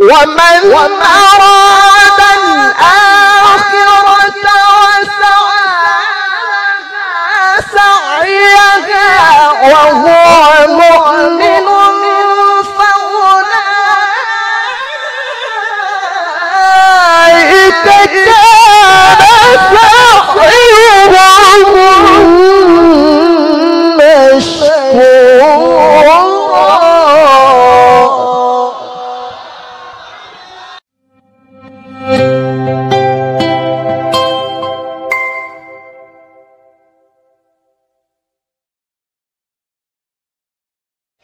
ومن أراد الآخرة وسعى سعيها وهو مؤمن فأولئك كان سعيهم مشكورا.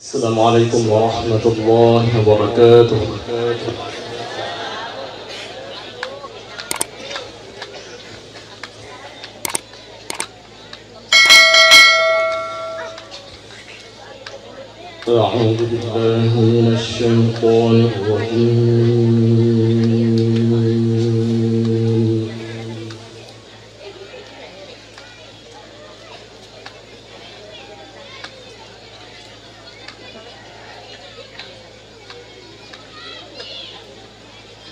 السلام عليكم ورحمة الله وبركاته. أعوذ بالله من الشيطان الرجيم.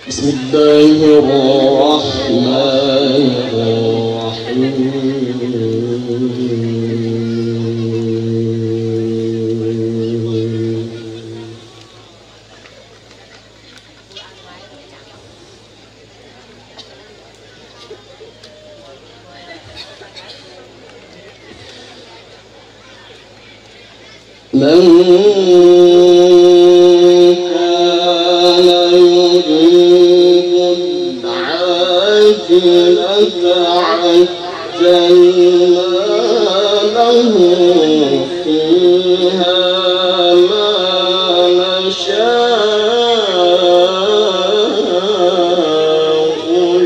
بسم الله الرحمن الرحيم. من كان يريد العاجلة عجلنا له فيها ما نشاء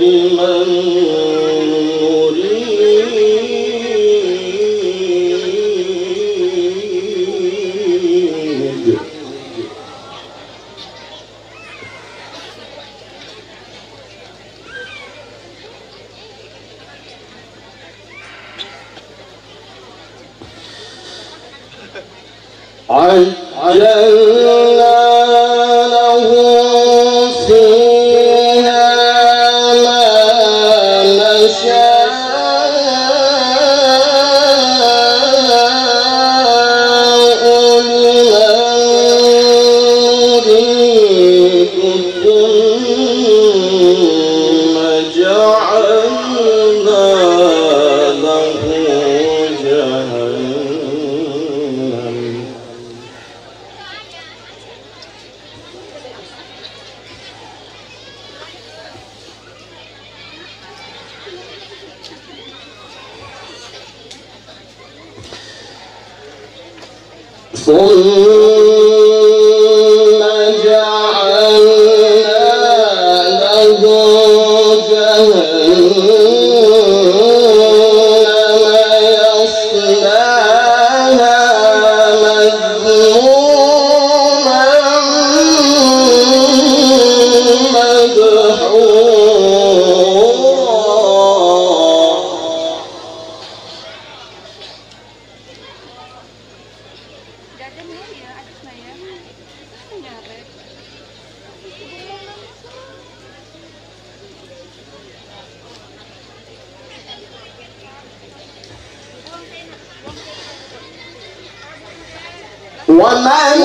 لمن عجلنا له فيها ما نشاء لمن نريد ثم جعلنا له جهنم ثم جعلنا له جهنم يصلاها مذموما مدحورا. ومن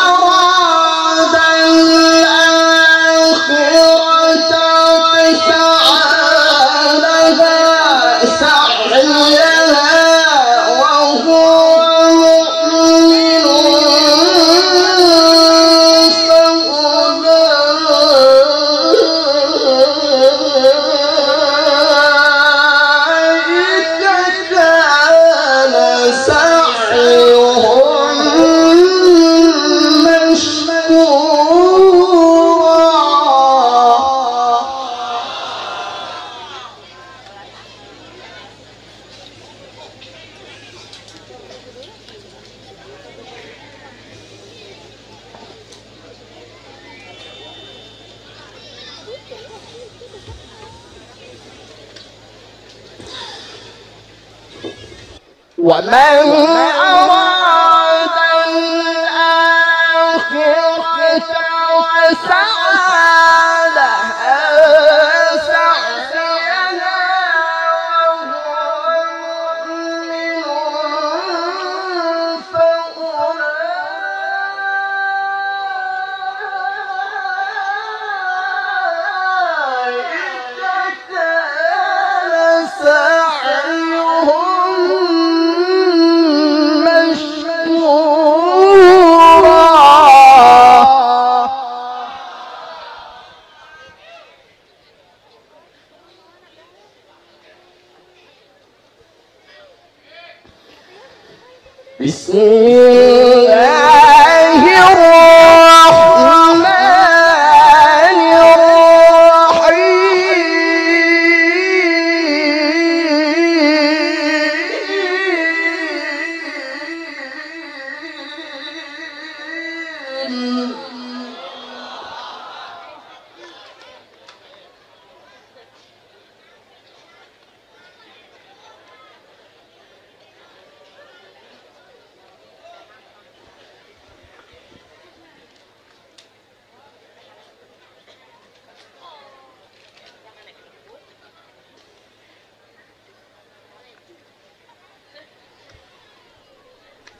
أراد الآخرة وسعى لها سعيها وهو مؤمن فأولئك كان سعيهم ومن أراد الآخرة وسعى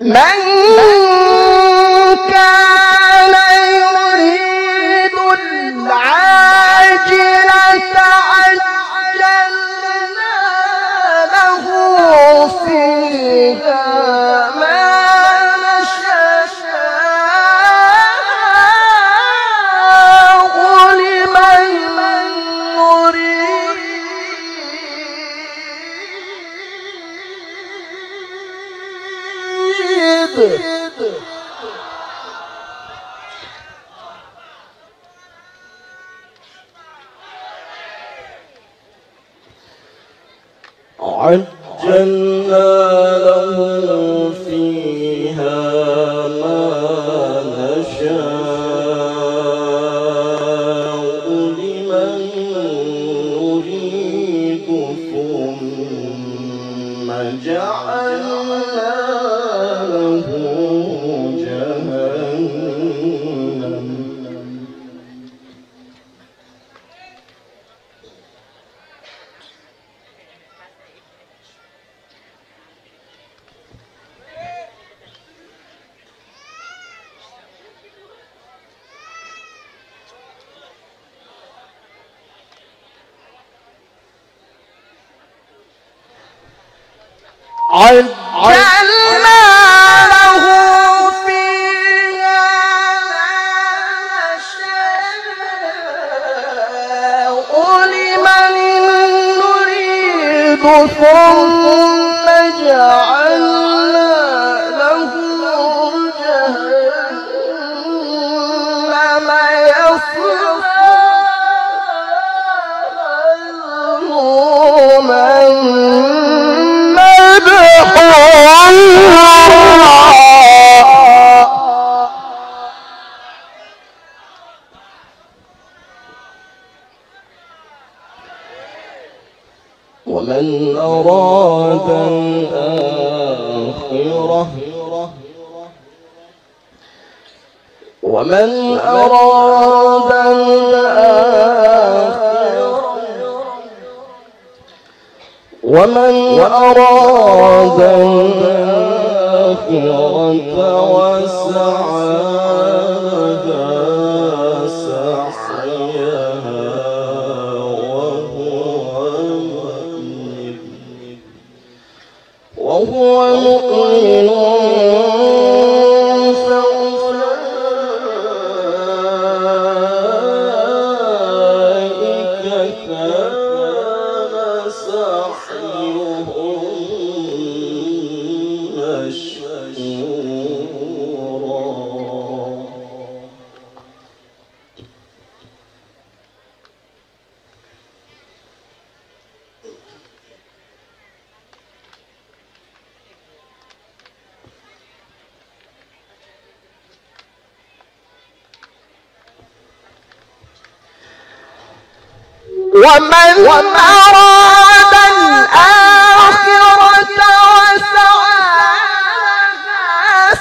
من كان يريد العاجلة عجلنا له فيها ما نشاء لمن نريد عجلنا له فيها ما نشاء لمن نريد ثم جعلنا له جهنم عجلنا له فيها ما نشاء لمن نريد ثم جعلنا له جهنم يصلاها مذموما ومن أراد الآخرة ومن أراد الآخرة ومن أراد الآخرة وسعى لها سعيها وهو مؤمن فأولئك كان سعيهم مشكورا. ومن أراد الآخرة وسعى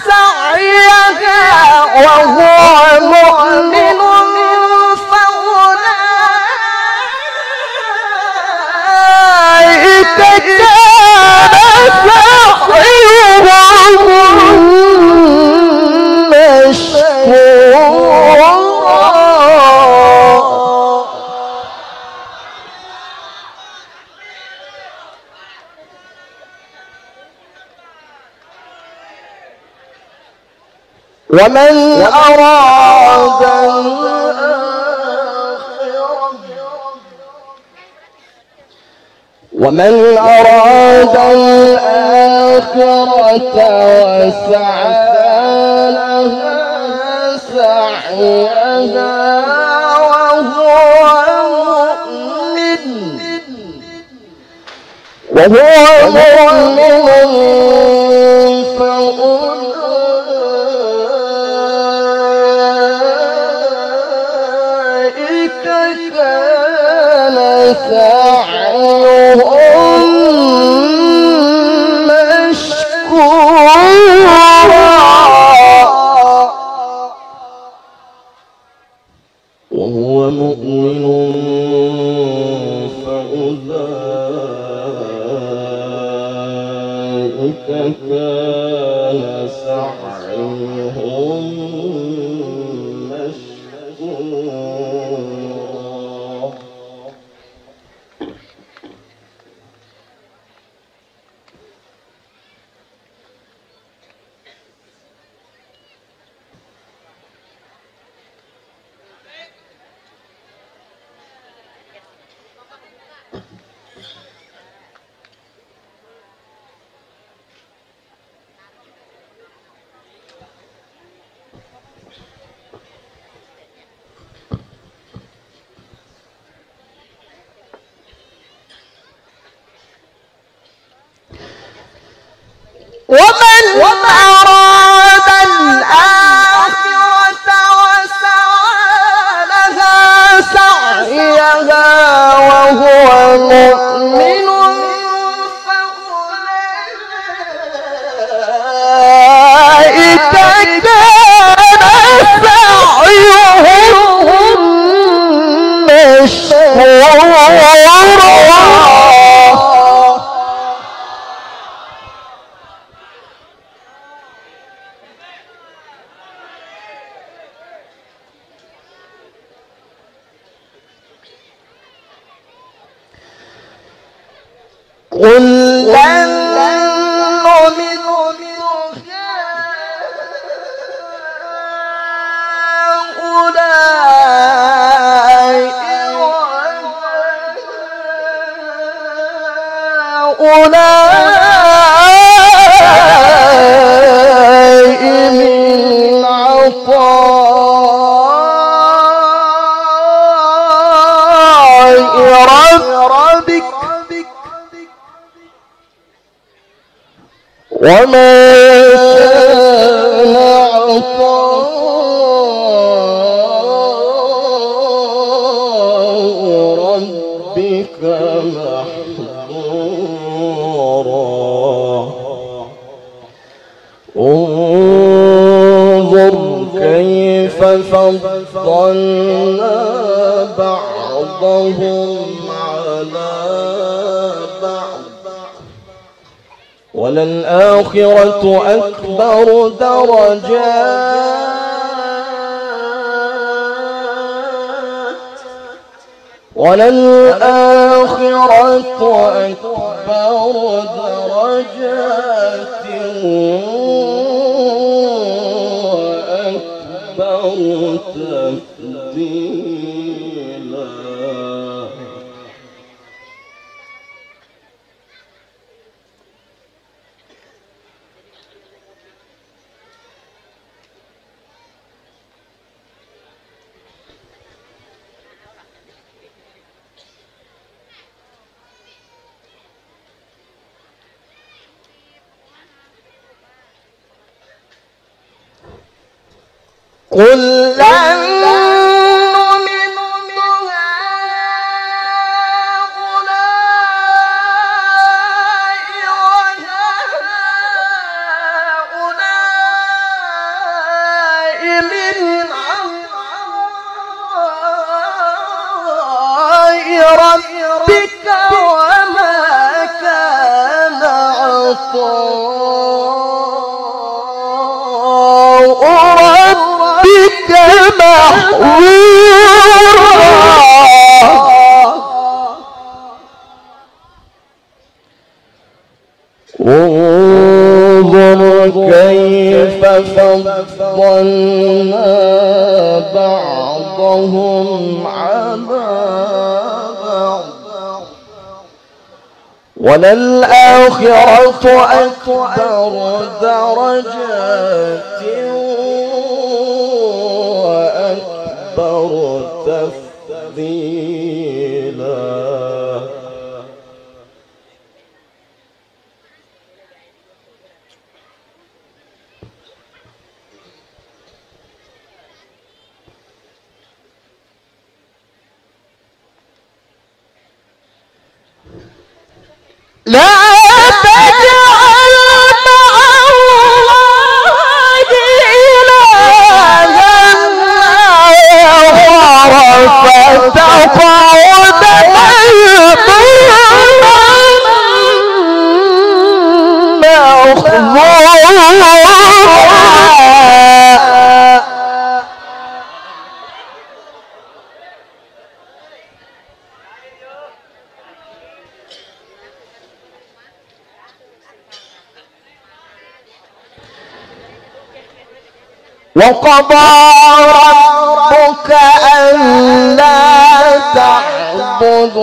سعيها وهو مؤمن فأولئك كان سعيهم مشكورا. ومن أراد الآخرة وسعى لها سعيها وهو مؤمن فأولئك كان سعيهم مشكورا. وهو مؤمن فأولئك كان ومن أراد الآخرة وسعى لها سعيها وهو مؤمن فأولئك كان سعيهم مشكورا. قل لن نؤمن هؤلاء من عطاء ربك وما كان عطاء ربك محظورا. انظر كيف فضلنا بعضهم على بعض وللآخرة أكبر درجات وللآخرة أكبر درجات وأكبر تفضيلا. قل لن نؤمن بهؤلاء وهؤلاء من عطاء ربك وما كان عطاء ربك محظورا. انظر كيف فضلنا بعضهم على بعض وللآخرة أكبر درجات وأكبر تفضيلا. لا تجعل مع الله إلها آخر فتقعد وقضى ربك ألا تعبدوا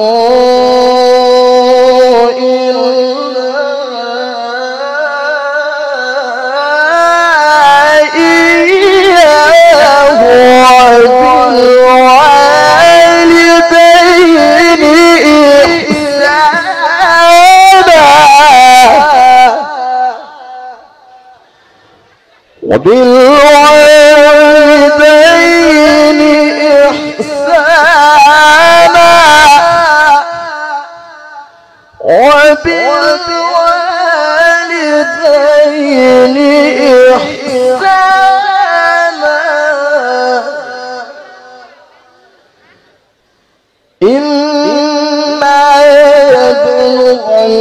إلا إياه وبالوالدين إحسانا وبالوالدين إحسانا وبالوالدين إحسانا إما يبلغن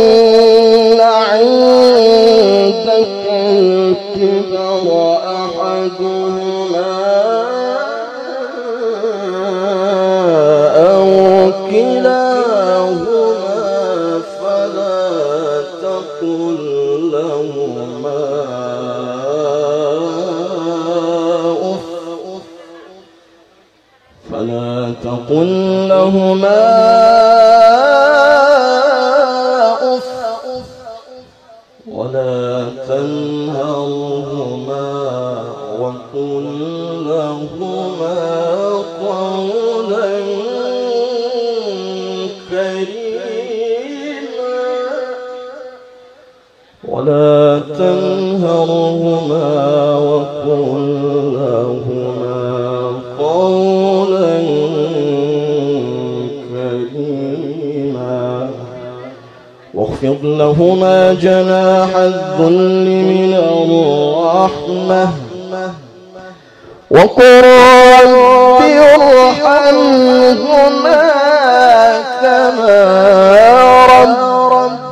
عندك الكبر أحدهما أو كلاهما فلا تقل لهما أف ولا تنهرهما وقل لهما قولا كريما ولا تنهرهما وقل لهما قولا كريما واخفض لهما جناح الذل من الرحمة وقل رب ارحمهما كما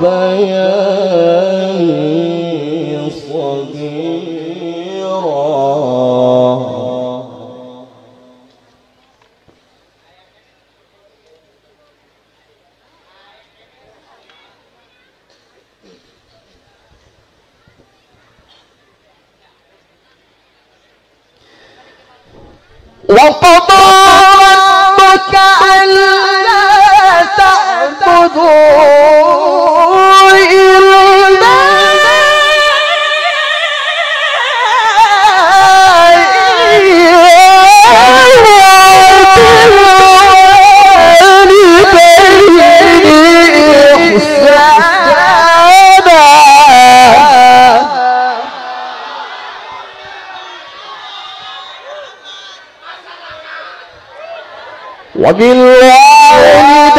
ربياني صغيرا. وقضى ربك ألا تعبدوا إلا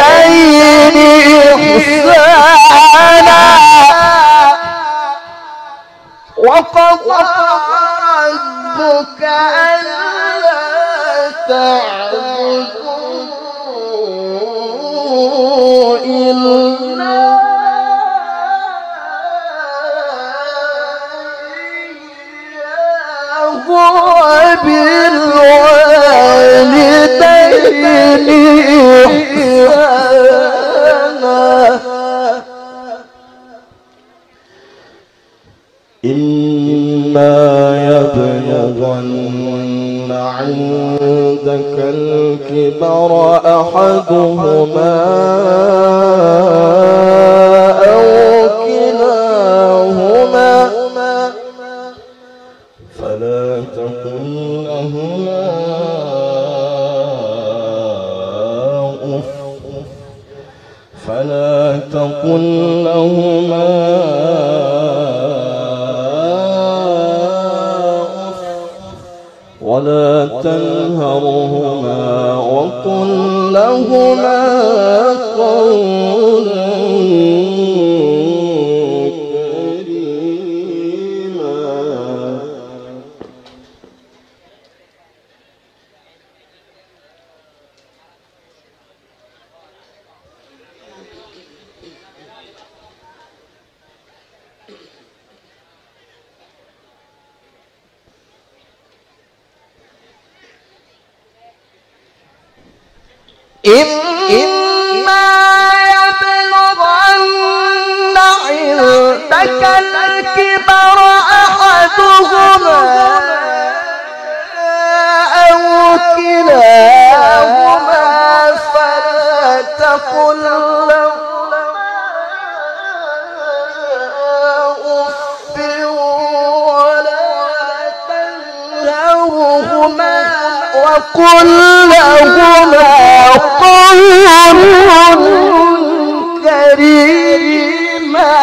وبالوالدين إحسانا وقضى ربك ألا تعبدوا إلا إياه وبالوالدين إما يبلغن عندك الكبر أحدهما أو كلاهما فلا تقل لهما أف ولا تنهرهما وقل لهما قولا كريما. إما يبلغن عندك الكبر أحدهما أو كلاهما فلا تقل لهما أف ولا تنهرهما وقل لهما قولا كريما.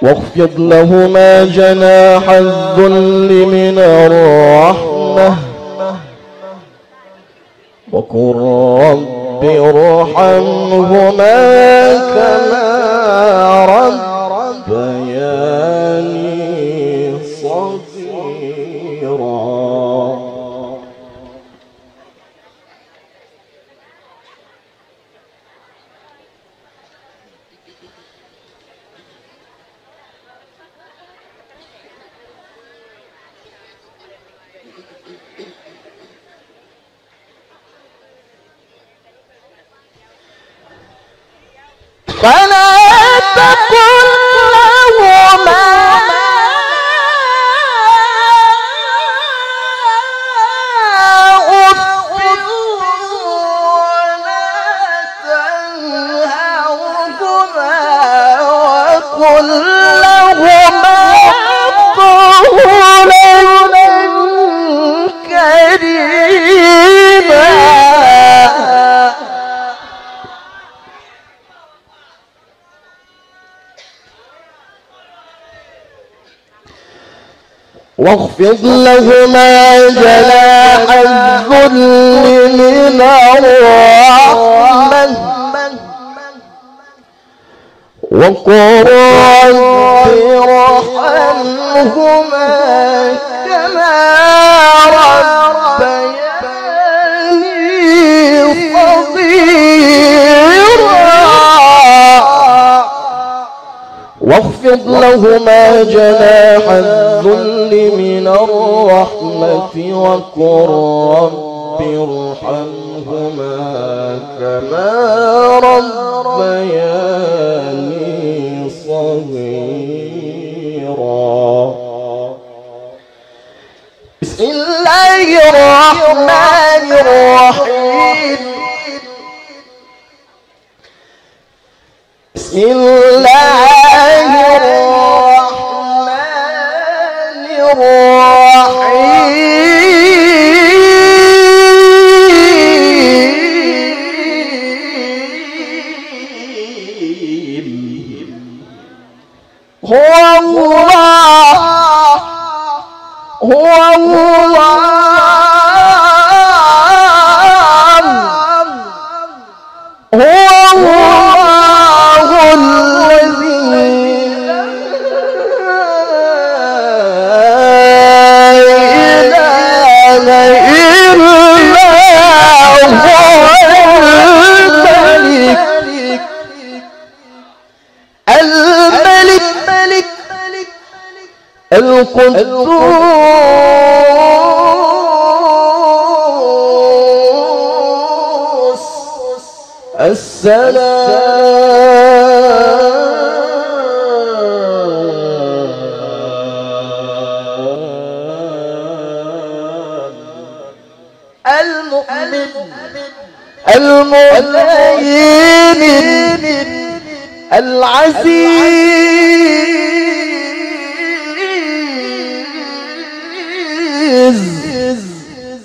واخفض لهما جناح الذل من الرحمة وقل رب ارحمهما كما ربياني صغيرا. فلا تقل لهما أف ولا تنهرهما وقل لهما قولا كريما. واخفض لهما جناح الذل من الرحمة وقل رب ارحمهما كما ربياني صغيرا. واخفض لهما جناح الذل من الرحمة وقل رب ارحمهما كما ربياني صغيرا. بسم الله الرحمن الرحيم. بسم الله الرحمن الرحيم. هو القدوس السلام المؤمن المهيمن العزيز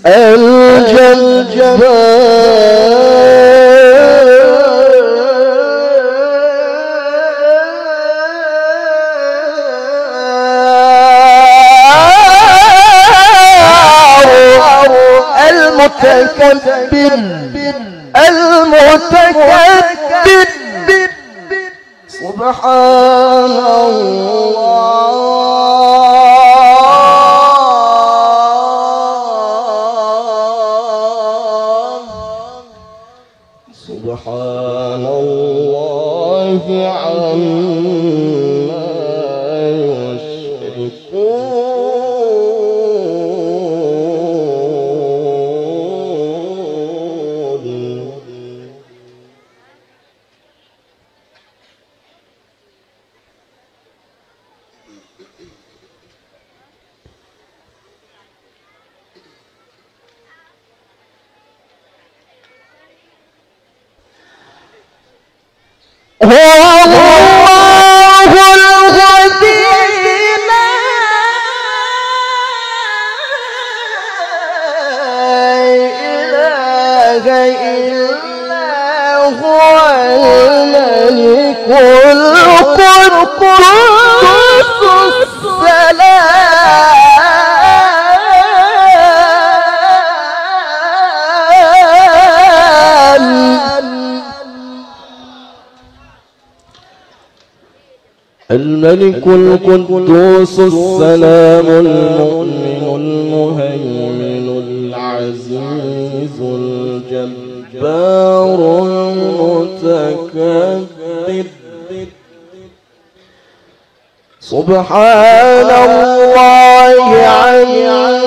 المتكبر سبحان الله سبحان الله عما يشركون. هو الله الذي لا إله إلا وهو الملك القدوس السلام الملك القدوس السلام المؤمن المهيمن العزيز الجبار المتكبر سبحان الله عما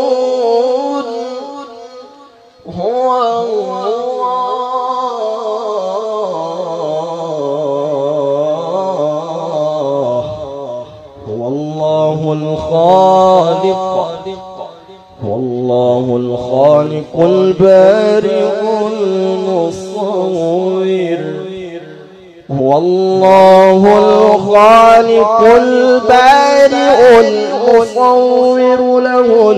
يشركون هو الله الخالق هو الله الخالق البارئ المصور هو الله الخالق البارئ المصور له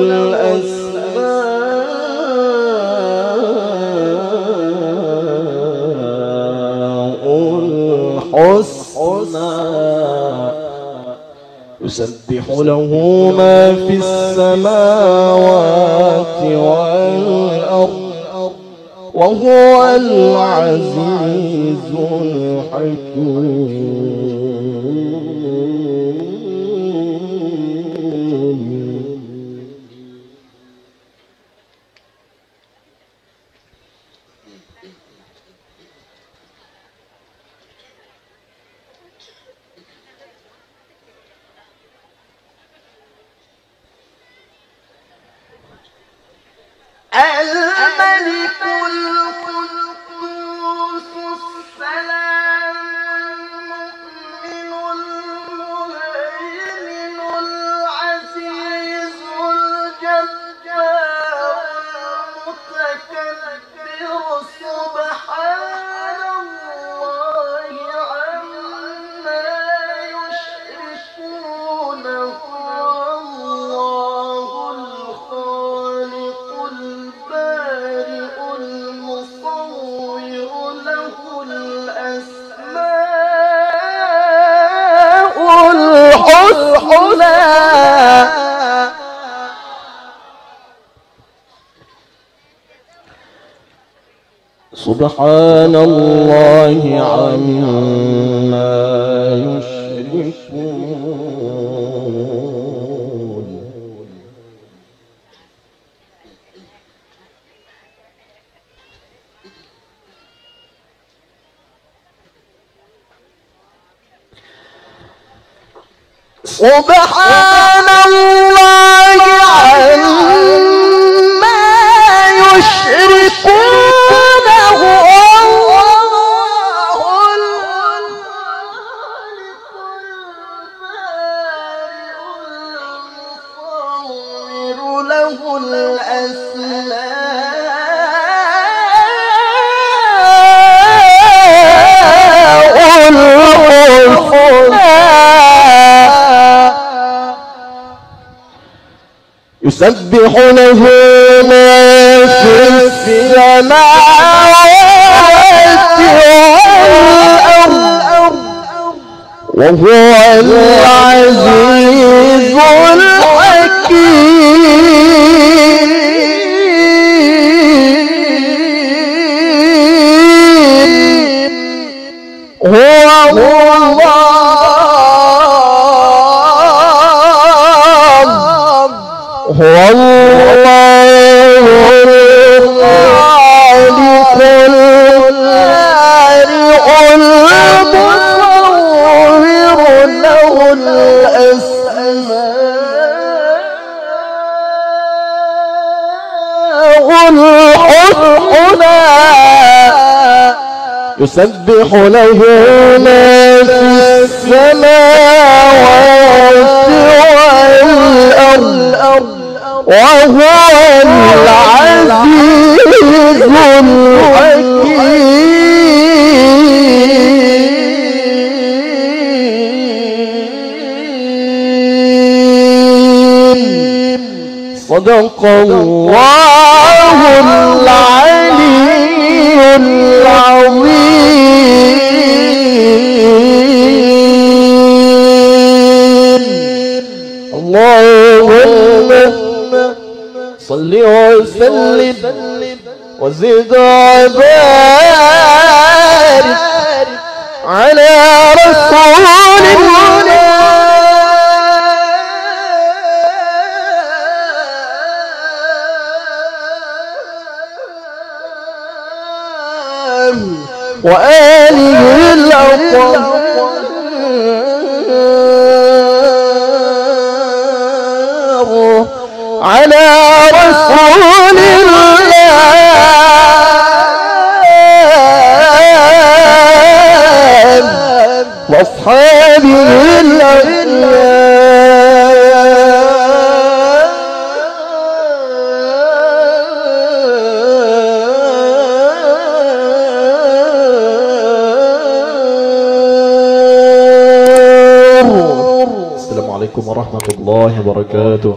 الأسماء الحسنى يسبح له ما في السماوات والأرض وهو العزيز الحكيم الملك القدوس السلام المؤمن المهيمن العزيز الجبار المتكبر سبحان الله عما يشركون سبحان الله عما يشركون سبحان الله عما يشركون هو الله الخالق البارئ المصور له يسبح له ما في السماوات والأرض وهو العزيز الحكيم هو هو الله الخالق البارئ المصور له الأسماء الحسنى يسبح له ما في السماوات والأرض وهو العزيز الحكيم صدق الله العلي العظيم. اللهم صل وسلم وزد وبارك على رسول الله وآله الأطهار على رسول الله واصحابه السلام عليكم ورحمة الله وبركاته.